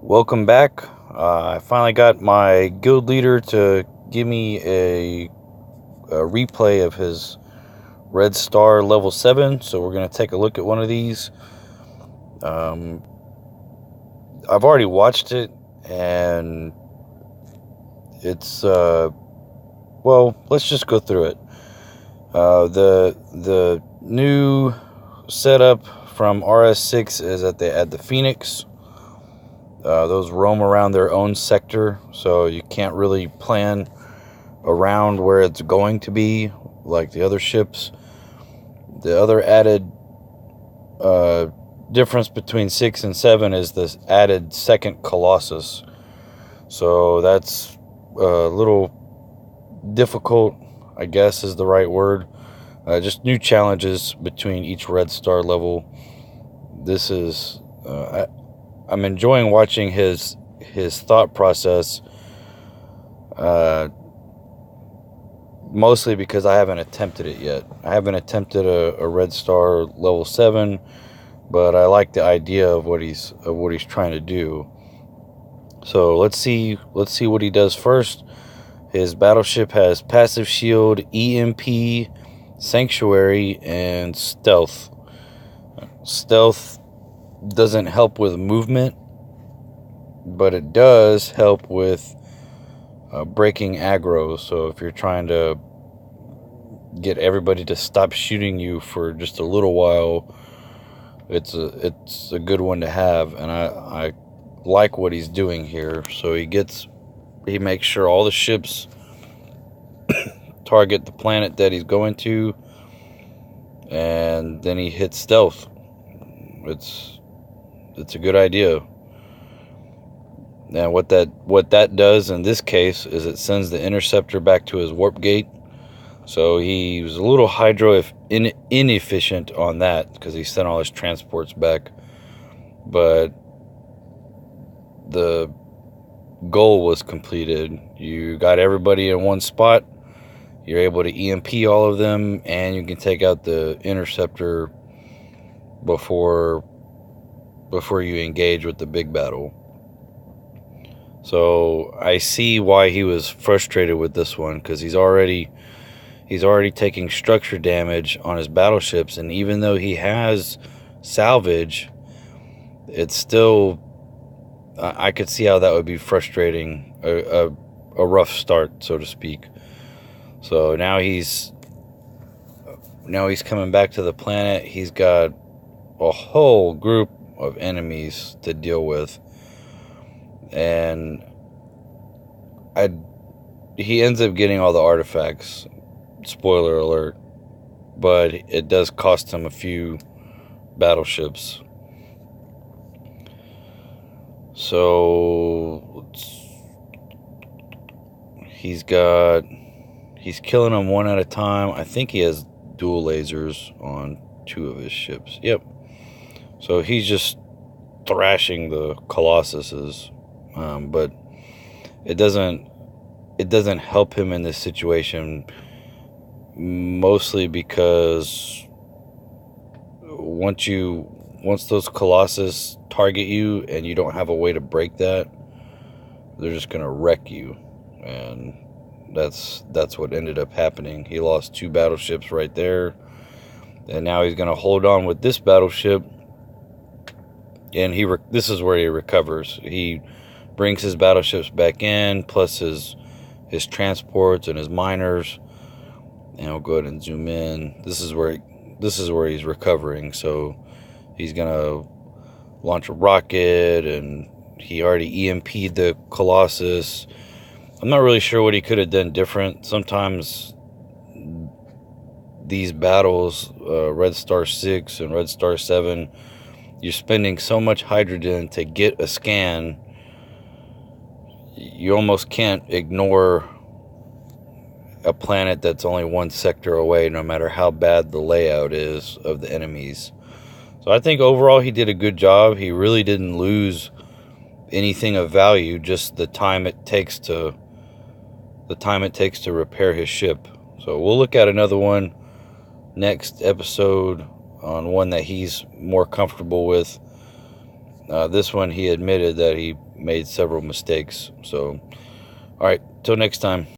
Welcome back. I finally got my guild leader to give me a replay of his Red Star level 7, so we're going to take a look at one of these. I've already watched it, and it's, well, let's just go through it. The new setup from RS6 is that they add the Phoenix. Those roam around their own sector, so you can't really plan around where it's going to be like the other ships. The other added difference between 6 and 7 is this added second Colossus. So that's a little difficult, I guess is the right word. Just new challenges between each Red Star level. This is... I'm enjoying watching his thought process, mostly because I haven't attempted it yet. I haven't attempted a Red Star level 7, but I like the idea of what he's trying to do. So let's see what he does first. His battleship has passive shield, EMP, sanctuary, and stealth. Stealth doesn't help with movement, but it does help with breaking aggro. So if you're trying to get everybody to stop shooting you for just a little while, it's a good one to have. And I like what he's doing here. So he makes sure all the ships target the planet that he's going to, and then he hits stealth. It's a good idea. Now what that does in this case is it sends the interceptor back to his warp gate. So he was a little hydro inefficient on that because he sent all his transports back. But the goal was completed. You got everybody in one spot. You're able to EMP all of them, and you can take out the interceptor before you engage with the big battle. So I see why he was frustrated with this one, because he's already taking structure damage on his battleships, and even though he has salvage, it's still, I could see how that would be frustrating, a rough start, so to speak. So now he's coming back to the planet. He's got a whole group of enemies to deal with, and he ends up getting all the artifacts, spoiler alert, but it does cost him a few battleships. So he's killing them one at a time. I think he has dual lasers on 2 of his ships. Yep. So he's just thrashing the Colossuses, but it doesn't help him in this situation, mostly because once those Colossus target you and you don't have a way to break that, they're just gonna wreck you, and that's what ended up happening. He lost 2 battleships right there, and now he's gonna hold on with this battleship. And this is where he recovers. He brings his battleships back in, plus his transports and his miners. And I'll go ahead and zoom in. This is where he's recovering. So he's gonna launch a rocket, and he already EMP'd the Colossus. I'm not really sure what he could have done different. Sometimes these battles, Red Star 6 and Red Star 7, you're spending so much hydrogen to get a scan, you almost can't ignore a planet that's only one sector away, no matter how bad the layout is of the enemies. So I think overall he did a good job. He really didn't lose anything of value, just the time it takes to repair his ship. So we'll look at another one next episode, on one that he's more comfortable with. This one, he admitted that he made several mistakes. So, all right, till next time.